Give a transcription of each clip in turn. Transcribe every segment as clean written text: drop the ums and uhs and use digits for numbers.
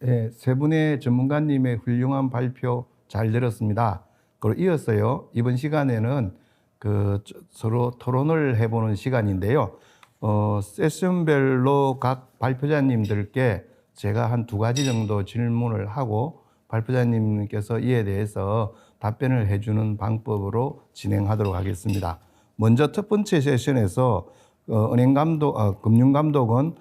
예, 세 분의 전문가님의 훌륭한 발표 잘 들었습니다. 그리고 이어서요, 이번 시간에는 서로 토론을 해보는 시간인데요. 세션별로 각 발표자님들께 제가 한 2가지 정도 질문을 하고 발표자님께서 이에 대해서 답변을 해주는 방법으로 진행하도록 하겠습니다. 먼저 첫 번째 세션에서 금융감독은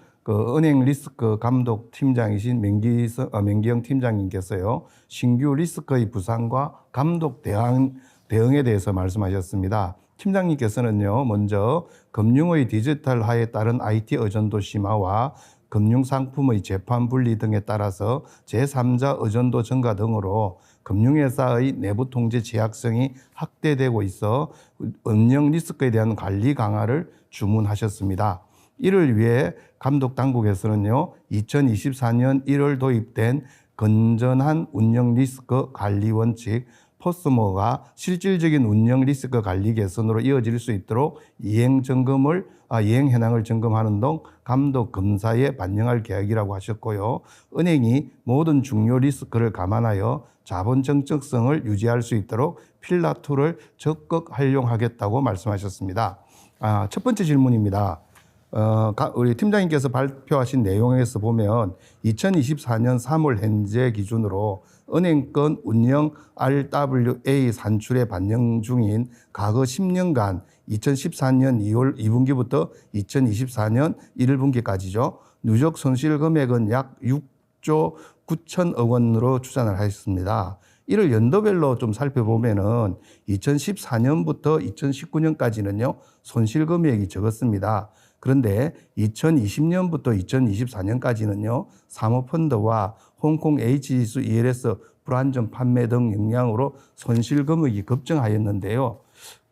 은행 리스크 감독 팀장이신 맹기영 팀장님께서요, 신규 리스크의 부상과 감독 대응에 대해서 말씀하셨습니다. 팀장님께서는요, 먼저 금융의 디지털화에 따른 IT 의존도 심화와 금융상품의 재판 분리 등에 따라서 제3자 의존도 증가 등으로 금융회사의 내부 통제 제약성이 확대되고 있어 운영 리스크에 대한 관리 강화를 주문하셨습니다. 이를 위해 감독당국에서는요, 2024년 1월 도입된 건전한 운영 리스크 관리 원칙 포스모가 실질적인 운영 리스크 관리 개선으로 이어질 수 있도록 이행 현황을 점검하는 등 감독 검사에 반영할 계획이라고 하셨고요. 은행이 모든 중요 리스크를 감안하여 자본 정적성을 유지할 수 있도록 필라2를 적극 활용하겠다고 말씀하셨습니다. 첫 번째 질문입니다. 우리 팀장님께서 발표하신 내용에서 보면 2024년 3월 현재 기준으로 은행권 운영 RWA 산출에 반영 중인 과거 10년간 2014년 2월 2분기부터 2024년 1분기까지죠. 누적 손실 금액은 약 6조 9천억 원으로 추산을 하였습니다. 이를 연도별로 좀 살펴보면은 2014년부터 2019년까지는요, 손실 금액이 적었습니다. 그런데 2020년부터 2024년까지는요, 사모펀드와 홍콩 H지수 ELS 불안전 판매 등 영향으로 손실 금액이 급증하였는데요.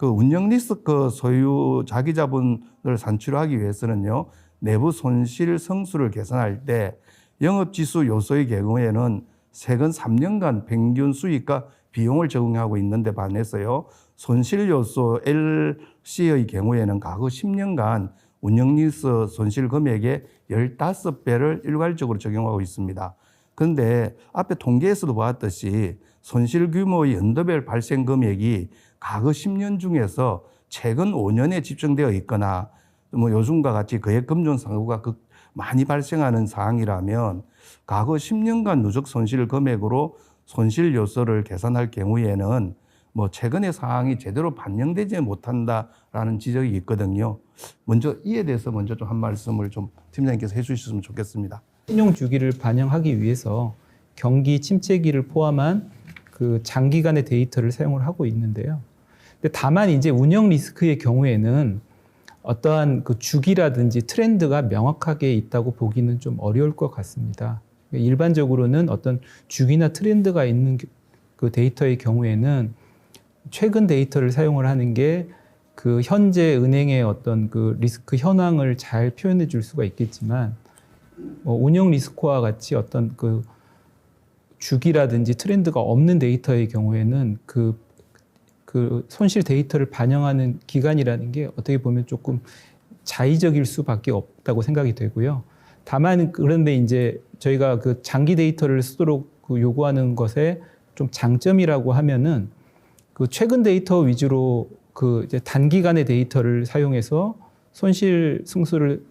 운영 리스크 소유 자기 자본을 산출하기 위해서는요, 내부 손실 성수를 계산할 때 영업지수 요소의 경우에는 최근 3년간 평균 수익과 비용을 적용하고 있는데 반해서요, 손실 요소 LC의 경우에는 과거 10년간 운영리스 손실 금액의 15배를 일괄적으로 적용하고 있습니다. 그런데 앞에 통계에서도 보았듯이 손실 규모의 연도별 발생 금액이 과거 10년 중에서 최근 5년에 집중되어 있거나 요즘과 같이 거액 금전 사고가 많이 발생하는 사항이라면 과거 10년간 누적 손실 금액으로 손실 요소를 계산할 경우에는 최근의 상황이 제대로 반영되지 못한다라는 지적이 있거든요. 먼저 이에 대해서 좀 한 말씀을 좀 팀장님께서 해주셨으면 좋겠습니다. 신용 주기를 반영하기 위해서 경기 침체기를 포함한 장기간의 데이터를 사용을 하고 있는데요. 근데 다만 이제 운영 리스크의 경우에는 어떠한 주기라든지 트렌드가 명확하게 있다고 보기는 좀 어려울 것 같습니다. 일반적으로는 어떤 주기나 트렌드가 있는 데이터의 경우에는 최근 데이터를 사용을 하는 게 현재 은행의 어떤 리스크 현황을 잘 표현해 줄 수가 있겠지만, 운영 리스크와 같이 어떤 주기라든지 트렌드가 없는 데이터의 경우에는 손실 데이터를 반영하는 기간이라는 게 어떻게 보면 조금 자의적일 수밖에 없다고 생각이 되고요. 다만 그런데 이제 저희가 장기 데이터를 쓰도록 요구하는 것에 좀 장점이라고 하면은 최근 데이터 위주로 이제 단기간의 데이터를 사용해서 손실 승수를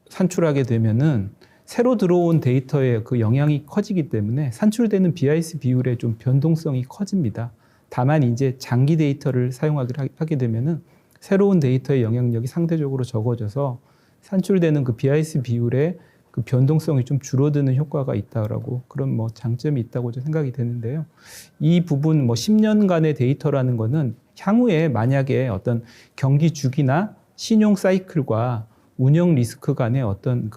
산출하게 되면은 새로 들어온 데이터의 영향이 커지기 때문에 산출되는 BIS 비율의 좀 변동성이 커집니다. 다만 이제 장기 데이터를 사용하게 되면은 새로운 데이터의 영향력이 상대적으로 적어져서 산출되는 BIS 비율의 변동성이 좀 줄어드는 효과가 있다라고 그런 장점이 있다고 생각이 되는데요. 이 부분 10년간의 데이터라는 거는 향후에 만약에 어떤 경기 주기나 신용 사이클과 운영 리스크 간의 어떤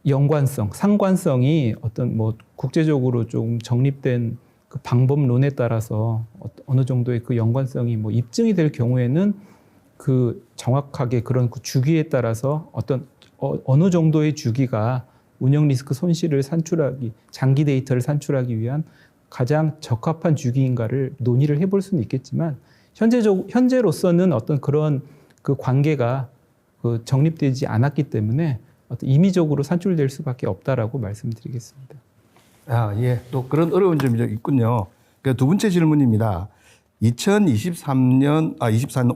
연관성, 상관성이 어떤 국제적으로 좀 정립된 방법론에 따라서 어느 정도의 연관성이 입증이 될 경우에는 정확하게 그런 주기에 따라서 어느 정도의 주기가 운영 리스크 손실을 장기 데이터를 산출하기 위한 가장 적합한 주기인가를 논의를 해볼 수는 있겠지만, 현재로서는 어떤 그런 관계가 정립되지 않았기 때문에 어떤 임의적으로 산출될 수밖에 없다라고 말씀드리겠습니다. 예. 또 그런 어려운 점이 좀 있군요. 두 번째 질문입니다. 24년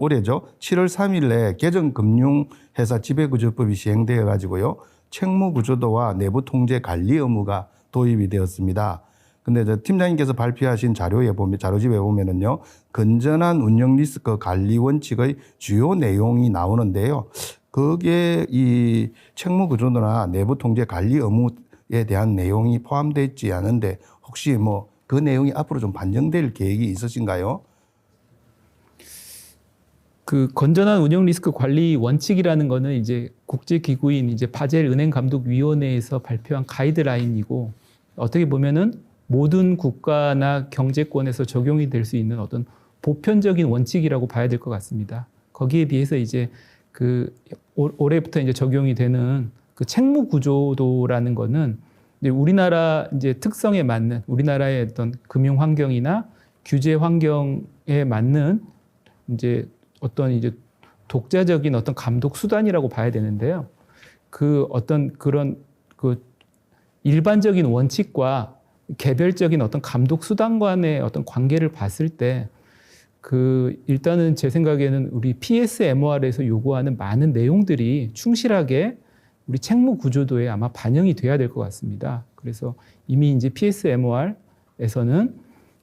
올해죠. 7월 3일에 개정금융회사 지배구조법이 시행되어 가지고요. 책무구조도와 내부 통제 관리 의무가 도입이 되었습니다. 근데 팀장님께서 발표하신 자료집에 보면은요, 건전한 운영 리스크 관리 원칙의 주요 내용이 나오는데요. 거기에 이 책무구조도나 내부 통제 관리 의무에 대한 내용이 포함되어 있지 않은데 혹시 뭐 그 내용이 앞으로 좀 반영될 계획이 있으신가요? 그 건전한 운영 리스크 관리 원칙이라는 거는 이제 국제기구인 이제 바젤 은행감독위원회에서 발표한 가이드라인이고 어떻게 보면은 모든 국가나 경제권에서 적용이 될 수 있는 어떤 보편적인 원칙이라고 봐야 될 것 같습니다. 거기에 비해서 이제 그 올해부터 이제 적용이 되는 그 책무 구조도라는 거는 이제 우리나라 이제 특성에 맞는 우리나라의 어떤 금융 환경이나 규제 환경에 맞는 이제 어떤 이제 독자적인 어떤 감독 수단이라고 봐야 되는데요. 그 어떤 그런 그 일반적인 원칙과 개별적인 어떤 감독 수단 간의 어떤 관계를 봤을 때 그 일단은 제 생각에는 우리 PSMOR에서 요구하는 많은 내용들이 충실하게 우리 책무 구조도에 아마 반영이 돼야 될 것 같습니다. 그래서 이미 이제 PSMOR에서는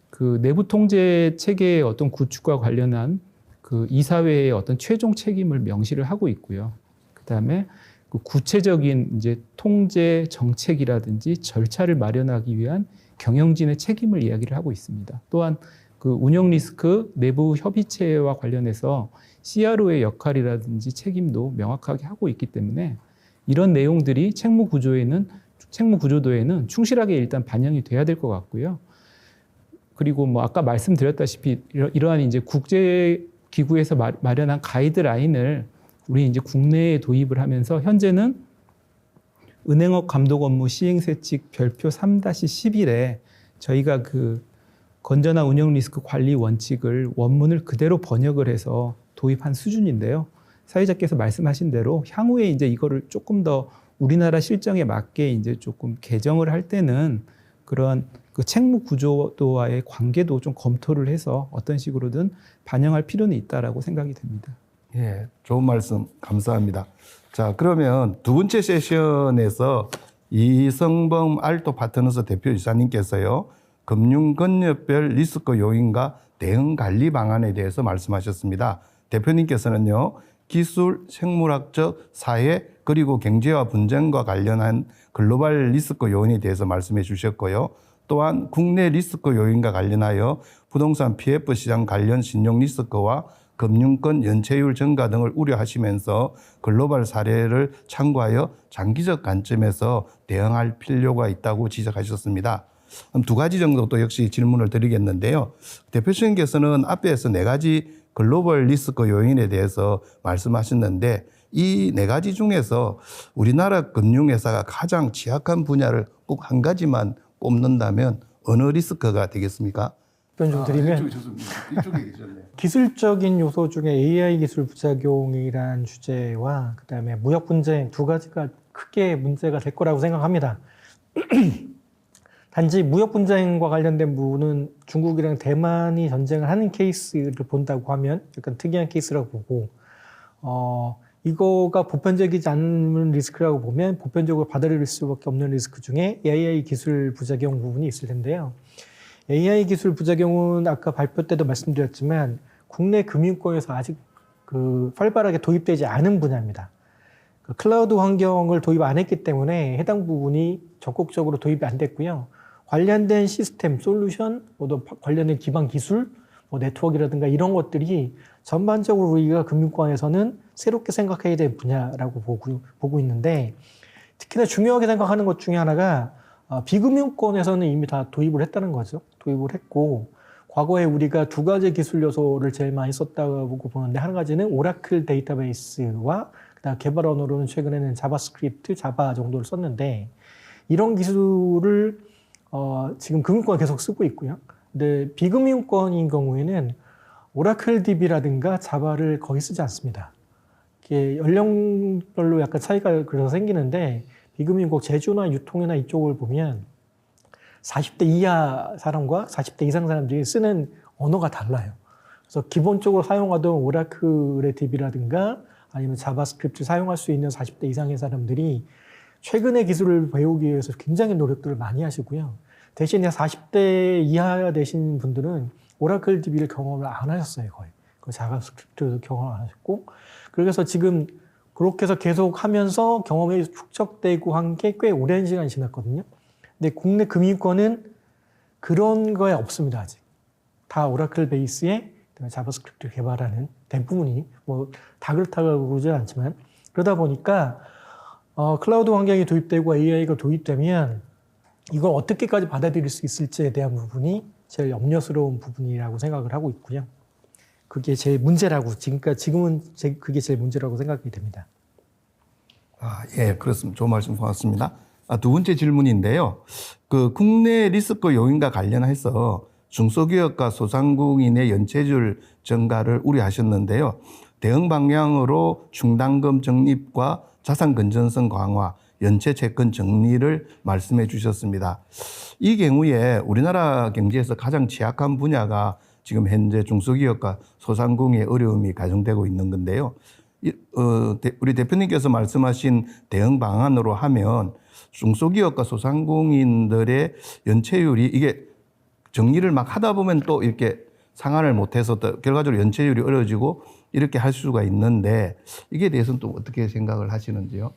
그 내부 통제 체계의 어떤 구축과 관련한 그 이사회의 어떤 최종 책임을 명시를 하고 있고요. 그다음에 그 구체적인 이제 통제 정책이라든지 절차를 마련하기 위한 경영진의 책임을 이야기를 하고 있습니다. 또한 그 운영 리스크 내부 협의체와 관련해서 CRO의 역할이라든지 책임도 명확하게 하고 있기 때문에 이런 내용들이 책무 구조도에는 충실하게 일단 반영이 돼야 될 것 같고요. 그리고 뭐 아까 말씀드렸다시피 이러한 이제 국제 기구에서 마련한 가이드라인을 우리 이제 국내에 도입을 하면서 현재는 은행업 감독 업무 시행세칙 별표 3-11에 저희가 그 건전한 운영 리스크 관리 원칙을 원문을 그대로 번역을 해서 도입한 수준인데요. 사회자께서 말씀하신 대로 향후에 이제 이거를 조금 더 우리나라 실정에 맞게 이제 조금 개정을 할 때는 그런 그 책무 구조도와의 관계도 좀 검토를 해서 어떤 식으로든 반영할 필요는 있다라고 생각이 됩니다. 예, 좋은 말씀 감사합니다. 자, 그러면 두 번째 세션에서 이성범 알토 파트너스 대표이사님께서요, 금융권역별 리스크 요인과 대응 관리 방안에 대해서 말씀하셨습니다. 대표님께서는요, 기술, 생물학적, 사회, 그리고 경제와 분쟁과 관련한 글로벌 리스크 요인에 대해서 말씀해 주셨고요. 또한 국내 리스크 요인과 관련하여 부동산 PF 시장 관련 신용 리스크와 금융권 연체율 증가 등을 우려하시면서 글로벌 사례를 참고하여 장기적 관점에서 대응할 필요가 있다고 지적하셨습니다. 두 가지 정도 또 역시 질문을 드리겠는데요. 대표님께서는 앞에서 4가지 글로벌 리스크 요인에 대해서 말씀하셨는데 이 4가지 중에서 우리나라 금융회사가 가장 취약한 분야를 꼭 한 가지만 뽑는다면 어느 리스크가 되겠습니까? 답변 좀 드리면 이쪽에 계셨네요. 기술적인 요소 중에 AI 기술 부작용이란 주제와 그다음에 무역 분쟁 두 가지가 크게 문제가 될 거라고 생각합니다. 단지 무역 분쟁과 관련된 부분은 중국이랑 대만이 전쟁을 하는 케이스를 본다고 하면 약간 특이한 케이스라고 보고 이거가 보편적이지 않은 리스크라고 보면 보편적으로 받아들일 수밖에 없는 리스크 중에 AI 기술 부작용 부분이 있을 텐데요. AI 기술 부작용은 아까 발표 때도 말씀드렸지만 국내 금융권에서 아직 그 활발하게 도입되지 않은 분야입니다. 그 클라우드 환경을 도입 안 했기 때문에 해당 부분이 적극적으로 도입이 안 됐고요. 관련된 시스템, 솔루션, 또 관련된 기반 기술, 네트워크라든가 이런 것들이 전반적으로 우리가 금융권에서는 새롭게 생각해야 될 분야라고 보고 있는데 특히나 중요하게 생각하는 것 중에 하나가 비금융권에서는 이미 다 도입을 했다는 거죠. 도입을 했고 과거에 우리가 두 가지 기술 요소를 제일 많이 썼다고 보는데 한 가지는 오라클 데이터베이스와 그다음 개발 언어로는 최근에는 자바스크립트, 자바 정도를 썼는데 이런 기술을 지금 금융권 계속 쓰고 있고요. 근데 비금융권인 경우에는 오라클 DB라든가 자바를 거의 쓰지 않습니다. 이게 연령별로 약간 차이가 그래서 생기는데 비금융국 제조나 유통이나 이쪽을 보면 40대 이하 사람과 40대 이상 사람들이 쓰는 언어가 달라요. 그래서 기본적으로 사용하던 오라클의 DB라든가 아니면 자바스크립트를 사용할 수 있는 40대 이상의 사람들이 최근의 기술을 배우기 위해서 굉장히 노력들을 많이 하시고요. 대신에 40대 이하 되신 분들은 오라클 DB를 경험을 안 하셨어요, 거의. 그 자바스크립트도 경험 안 하셨고. 그래서 지금 그렇게 해서 계속 하면서 경험이 축적되고 한 게 꽤 오랜 시간이 지났거든요. 근데 국내 금융권은 그런 거에 없습니다, 아직. 다 오라클 베이스에 자바스크립트를 개발하는 대부분이, 뭐 다 그렇다고 그러지 않지만, 그러다 보니까 클라우드 환경이 도입되고 AI가 도입되면 이걸 어떻게까지 받아들일 수 있을지에 대한 부분이 제일 염려스러운 부분이라고 생각을 하고 있고요. 그게 제일 문제라고, 지금은 그게 제일 문제라고 생각이 됩니다. 예, 그렇습니다. 좋은 말씀 고맙습니다. 두 번째 질문인데요. 그 국내 리스크 요인과 관련해서 중소기업과 소상공인의 연체율 증가를 우려하셨는데요. 대응 방향으로 충당금 적립과 자산 건전성 강화, 연체 채권 정리를 말씀해 주셨습니다. 이 경우에 우리나라 경제에서 가장 취약한 분야가 지금 현재 중소기업과 소상공인의 어려움이 가중되고 있는 건데요. 우리 대표님께서 말씀하신 대응 방안으로 하면 중소기업과 소상공인들의 연체율이 이게 정리를 막 하다 보면 또 이렇게 상환을 못해서 또 결과적으로 연체율이 어려워지고 이렇게 할 수가 있는데 이게 대해서는 또 어떻게 생각을 하시는지요?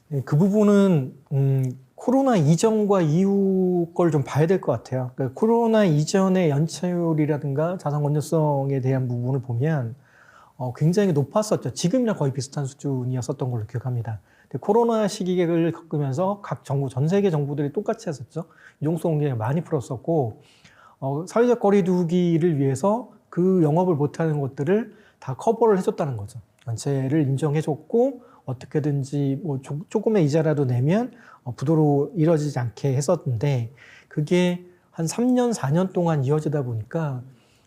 네, 그 부분은 코로나 이전과 이후 걸 좀 봐야 될 것 같아요. 그러니까 코로나 이전의 연체율이라든가 자산 건전성에 대한 부분을 보면 굉장히 높았었죠. 지금이랑 거의 비슷한 수준이었었던 걸로 기억합니다. 근데 코로나 시기를 겪으면서 각 정부, 전 세계 정부들이 똑같이 했었죠. 이용성 공개를 많이 풀었었고 사회적 거리 두기를 위해서 그 영업을 못하는 것들을 다 커버를 해줬다는 거죠. 연체를 인정해줬고 어떻게든지 뭐 조금의 이자라도 내면 부도로 이뤄지지 않게 했었는데 그게 한 3년, 4년 동안 이어지다 보니까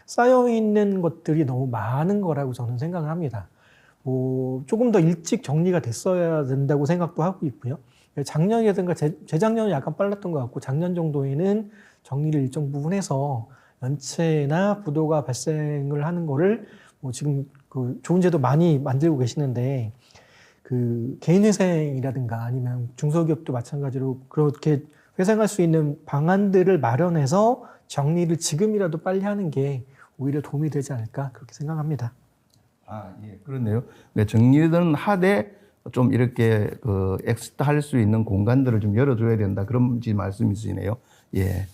쌓여있는 것들이 너무 많은 거라고 저는 생각을 합니다. 뭐 조금 더 일찍 정리가 됐어야 된다고 생각도 하고 있고요. 작년이라든가 재작년은 약간 빨랐던 것 같고 작년 정도에는 정리를 일정 부분 해서 연체나 부도가 발생을 하는 거를 뭐 지금 그 좋은 제도 많이 만들고 계시는데 그 개인회생이라든가 아니면 중소기업도 마찬가지로 그렇게 회생할 수 있는 방안들을 마련해서 정리를 지금이라도 빨리 하는 게 오히려 도움이 되지 않을까 그렇게 생각합니다. 예, 그렇네요. 정리는 하되 좀 이렇게 그 엑스트 할 수 있는 공간들을 좀 열어줘야 된다. 그런 말씀이시네요. 예.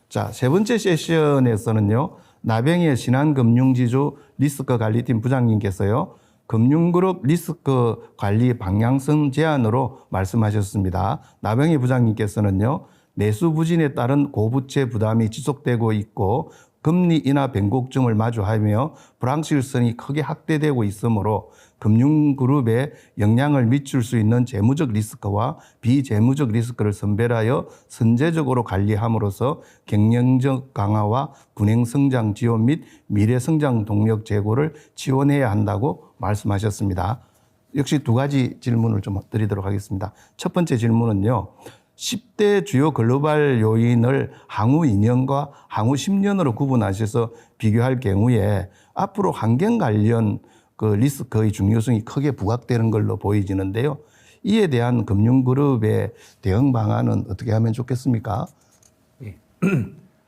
자, 세 번째 세션에서는요, 나병의 신한금융지주 리스크 관리팀 부장님께서요, 금융그룹 리스크 관리 방향성 제안으로 말씀하셨습니다. 나병희 부장님께서는요, 내수 부진에 따른 고부채 부담이 지속되고 있고 금리 인하 변곡점을 마주하며 불확실성이 크게 확대되고 있으므로 금융그룹에 영향을 미칠 수 있는 재무적 리스크와 비재무적 리스크를 선별하여 선제적으로 관리함으로써 경영적 강화와 분행 성장 지원 및 미래 성장 동력 제고를 지원해야 한다고 말씀하셨습니다. 역시 두 가지 질문을 좀 드리도록 하겠습니다. 첫 번째 질문은요. 10대 주요 글로벌 요인을 향후 2년과 향후 10년으로 구분하셔서 비교할 경우에 앞으로 환경 관련 그 리스크의 중요성이 크게 부각되는 걸로 보이지는데요. 이에 대한 금융그룹의 대응 방안은 어떻게 하면 좋겠습니까? 예.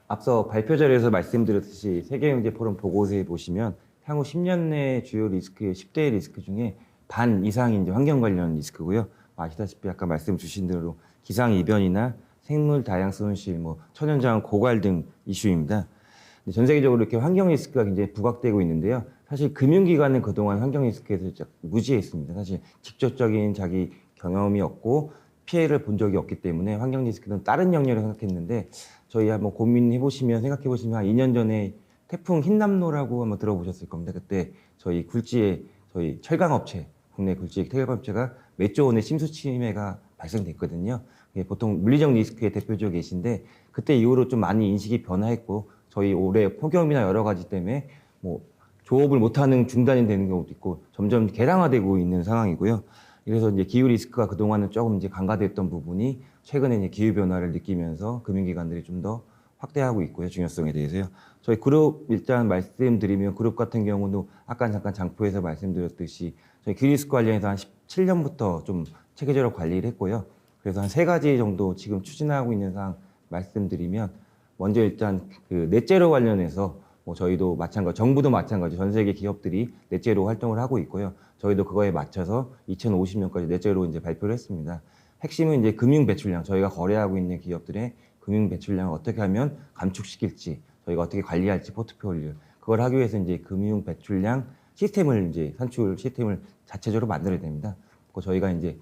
앞서 발표 자료에서 말씀드렸듯이 세계경제포럼 보고서에 보시면 향후 10년 내 주요 리스크 10대 리스크 중에 반 이상이 이제 환경 관련 리스크고요. 아시다시피 아까 말씀 주신 대로 기상 이변이나 생물 다양성 손실, 뭐 천연자원 고갈 등 이슈입니다. 전 세계적으로 이렇게 환경 리스크가 굉장히 부각되고 있는데요. 사실 금융기관은 그동안 환경 리스크에서 무지했습니다. 사실 직접적인 자기 경험이 없고 피해를 본 적이 없기 때문에 환경 리스크는 다른 영역을 생각했는데 저희 한번 고민해 보시면 생각해 보시면 한 2년 전에 태풍 흰남노라고 한번 들어보셨을 겁니다. 그때 저희 굴지에 저희 철강업체, 국내 굴지 철강업체가 몇 조 원의 심수 침해가 발생됐거든요. 보통 물리적 리스크의 대표적으로 계신데 그때 이후로 좀 많이 인식이 변화했고 저희 올해 폭염이나 여러 가지 때문에 뭐 조업을 못하는 중단이 되는 경우도 있고 점점 개량화되고 있는 상황이고요. 그래서 이제 기후 리스크가 그동안은 조금 이제 간과됐던 부분이 최근에 이제 기후 변화를 느끼면서 금융기관들이 좀 더 확대하고 있고요. 중요성에 대해서요. 저희 그룹 일단 말씀드리면 그룹 같은 경우도 아까 잠깐 장포에서 말씀드렸듯이 저희 기후 리스크 관련해서 한 17년부터 좀 체계적으로 관리를 했고요. 그래서 한 3가지 정도 지금 추진하고 있는 사항 말씀드리면 먼저 일단 그 넷제로 관련해서 뭐 저희도 마찬가지, 정부도 마찬가지, 전 세계 기업들이 넷제로 활동을 하고 있고요. 저희도 그거에 맞춰서 2050년까지 넷제로 이제 발표를 했습니다. 핵심은 이제 금융 배출량, 저희가 거래하고 있는 기업들의 금융 배출량을 어떻게 하면 감축시킬지, 저희가 어떻게 관리할지 포트폴리오, 그걸 하기 위해서 이제 금융 배출량 시스템을 이제 산출 시스템을 자체적으로 만들어야 됩니다. 그 저희가 이제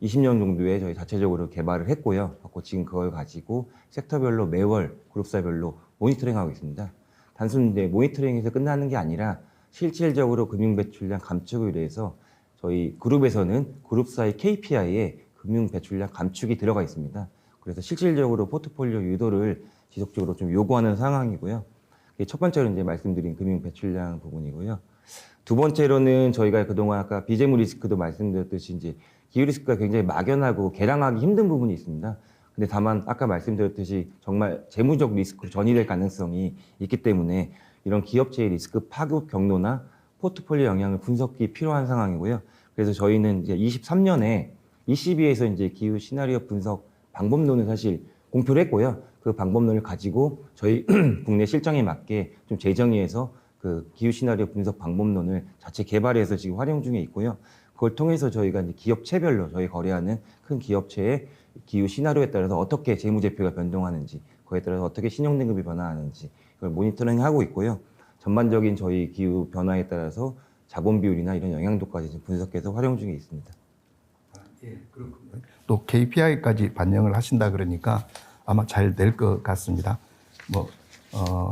20년 정도에 저희 자체적으로 개발을 했고요. 그래서 지금 그걸 가지고 섹터별로 매월 그룹사별로 모니터링하고 있습니다. 단순히 이제 모니터링에서 끝나는 게 아니라 실질적으로 금융 배출량 감축을 위해서 저희 그룹에서는 그룹사의 KPI에 금융 배출량 감축이 들어가 있습니다. 그래서 실질적으로 포트폴리오 유도를 지속적으로 좀 요구하는 상황이고요. 첫 번째로 이제 말씀드린 금융 배출량 부분이고요. 두 번째로는 저희가 그동안 아까 비재무 리스크도 말씀드렸듯이 이제 기후 리스크가 굉장히 막연하고 개량하기 힘든 부분이 있습니다. 근데 다만 아까 말씀드렸듯이 정말 재무적 리스크로 전이될 가능성이 있기 때문에 이런 기업체의 리스크 파급 경로나 포트폴리오 영향을 분석이 필요한 상황이고요. 그래서 저희는 이제 23년에 ECB에서 이제 기후 시나리오 분석 방법론을 사실 공표를 했고요. 그 방법론을 가지고 저희 국내 실정에 맞게 좀 재정의해서 그 기후 시나리오 분석 방법론을 자체 개발해서 지금 활용 중에 있고요. 그걸 통해서 저희가 이제 기업체별로 저희 거래하는 큰 기업체의 기후 시나리오에 따라서 어떻게 재무제표가 변동하는지, 그에 따라서 어떻게 신용등급이 변화하는지 이걸 모니터링하고 있고요. 전반적인 저희 기후 변화에 따라서 자본 비율이나 이런 영향도까지 지금 분석해서 활용 중에 있습니다. 예, 그렇군요. 또 KPI까지 반영을 하신다 그러니까 아마 잘 될 것 같습니다.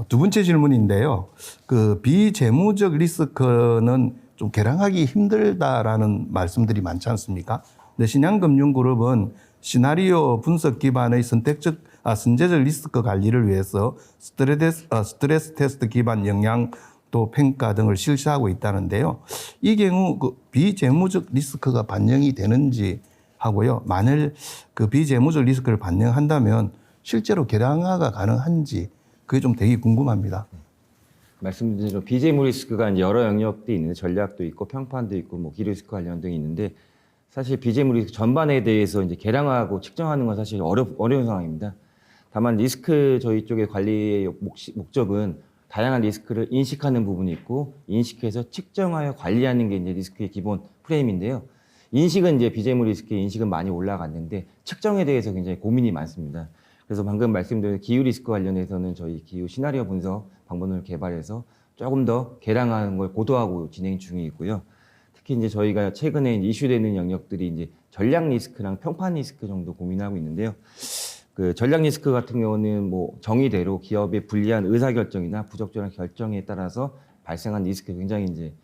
두 번째 질문인데요. 그 비재무적 리스크는 좀 개량하기 힘들다라는 말씀들이 많지 않습니까? 근데 신양금융그룹은 시나리오 분석 기반의 선제적 리스크 관리를 위해서 스트레스 테스트 기반 영향도 평가 등을 실시하고 있다는데요. 이 경우 그 비재무적 리스크가 반영이 되는지 하고요. 만일 그 비재무적 리스크를 반영한다면 실제로 개량화가 가능한지 그게 좀 되게 궁금합니다. 말씀드린 대로 비재무 리스크가 이제 여러 영역도 있는데 전략도 있고 평판도 있고 뭐 기후 리스크 관련 등이 있는데 사실 비재무 리스크 전반에 대해서 이제 개량하고 측정하는 건 사실 어려운 상황입니다. 다만 리스크 저희 쪽의 관리의 목적은 다양한 리스크를 인식하는 부분이 있고 인식해서 측정하여 관리하는 게 이제 리스크의 기본 프레임인데요. 인식은 이제 비재무 리스크의 인식은 많이 올라갔는데 측정에 대해서 굉장히 고민이 많습니다. 그래서 방금 말씀드린 기후 리스크 관련해서는 저희 기후 시나리오 분석 방법론을 개발해서 조금 더 개량하는 걸 고도하고 진행 중이고요. 특히 이제 저희가 최근에 이슈되는 영역들이 이제 전략 리스크랑 평판 리스크 정도 고민하고 있는데요. 그 전략 리스크 같은 경우는 뭐 정의대로 기업의 불리한 의사결정이나 부적절한 결정에 따라서 발생한 리스크 굉장히 이제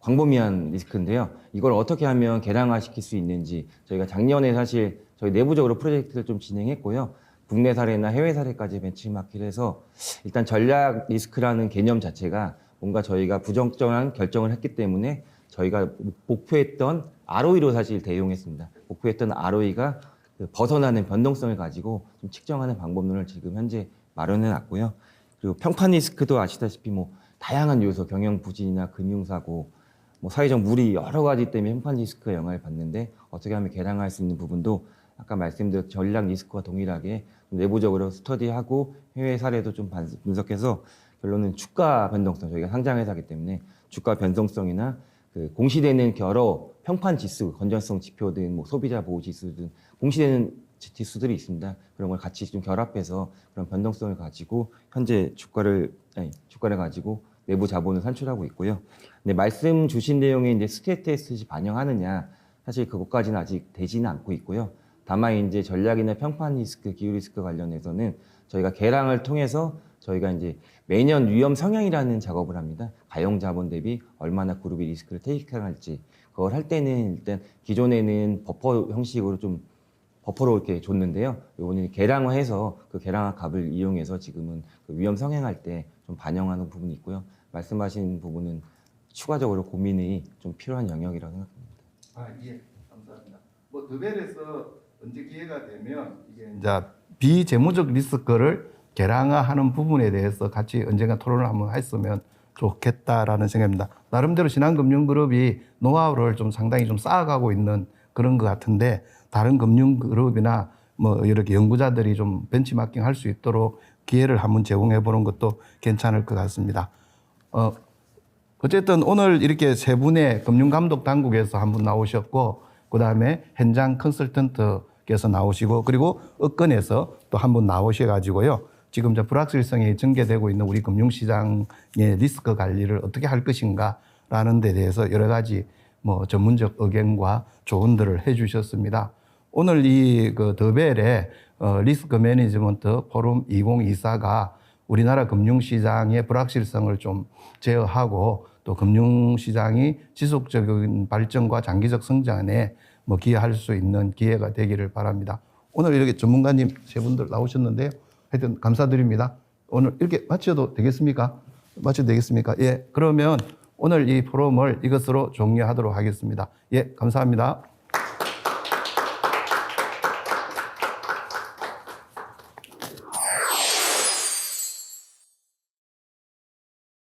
광범위한 리스크인데요. 이걸 어떻게 하면 개량화시킬 수 있는지 저희가 작년에 사실 저희 내부적으로 프로젝트를 좀 진행했고요. 국내 사례나 해외 사례까지 벤치마킹을 해서 일단 전략 리스크라는 개념 자체가 뭔가 저희가 부적절한 결정을 했기 때문에 저희가 목표했던 ROE로 사실 대용했습니다. 목표했던 ROE가 벗어나는 변동성을 가지고 좀 측정하는 방법론을 지금 현재 마련해 놨고요. 그리고 평판 리스크도 아시다시피 뭐 다양한 요소, 경영 부진이나 금융사고, 뭐 사회적 무리 여러 가지 때문에 평판 리스크가 영향을 받는데 어떻게 하면 개량할 수 있는 부분도 아까 말씀드린 전략 리스크와 동일하게 내부적으로 스터디하고 해외 사례도 좀 분석해서 결론은 주가 변동성, 저희가 상장회사이기 때문에 주가 변동성이나 그 공시되는 여러 평판 지수, 건전성 지표 등 뭐 소비자 보호 지수 등 공시되는 지수들이 있습니다. 그런 걸 같이 좀 결합해서 그런 변동성을 가지고 현재 주가를 가지고 내부 자본을 산출하고 있고요. 근데 말씀 주신 내용에 이제 스트레스 테스트시 반영하느냐 사실 그것까지는 아직 되지는 않고 있고요. 다만 이제 전략이나 평판 리스크, 기후 리스크 관련해서는 저희가 개량을 통해서 저희가 이제 매년 위험 성향이라는 작업을 합니다. 가용 자본 대비 얼마나 그룹이 리스크를 테이크할지 그걸 할 때는 일단 기존에는 버퍼 형식으로 좀 버퍼로 이렇게 줬는데요. 이번에 개량화해서 그 개량화 값을 이용해서 지금은 그 위험 성향할 때 좀 반영하는 부분이 있고요. 말씀하신 부분은 추가적으로 고민이 좀 필요한 영역이라고 생각합니다. 예, 감사합니다. 뭐 더벨에서 언제 기회가 되면 이게 이제 비재무적 리스크를 계량화하는 부분에 대해서 같이 언젠가 토론을 한번 했으면 좋겠다라는 생각입니다. 나름대로 신한금융그룹이 노하우를 좀 상당히 좀 쌓아가고 있는 그런 것 같은데 다른 금융그룹이나 뭐 이렇게 연구자들이 좀 벤치마킹 할 수 있도록 기회를 한번 제공해 보는 것도 괜찮을 것 같습니다. 어쨌든 오늘 이렇게 세 분의 금융감독 당국에서 한 분 나오셨고, 그 다음에 현장 컨설턴트께서 나오시고, 그리고 업건에서 또 한 분 나오셔가지고요. 지금 저 불확실성이 전개되고 있는 우리 금융시장의 리스크 관리를 어떻게 할 것인가라는 데 대해서 여러 가지 뭐 전문적 의견과 조언들을 해 주셨습니다. 오늘 이 그 더벨의 리스크 매니지먼트 포럼 2024가 우리나라 금융시장의 불확실성을 좀 제어하고 또 금융시장이 지속적인 발전과 장기적 성장에 뭐 기여할 수 있는 기회가 되기를 바랍니다. 오늘 이렇게 전문가님 세 분들 나오셨는데요. 하여튼 감사드립니다. 오늘 이렇게 마쳐도 되겠습니까? 마쳐도 되겠습니까? 예. 그러면 오늘 이 포럼을 이것으로 종료하도록 하겠습니다. 예. 감사합니다.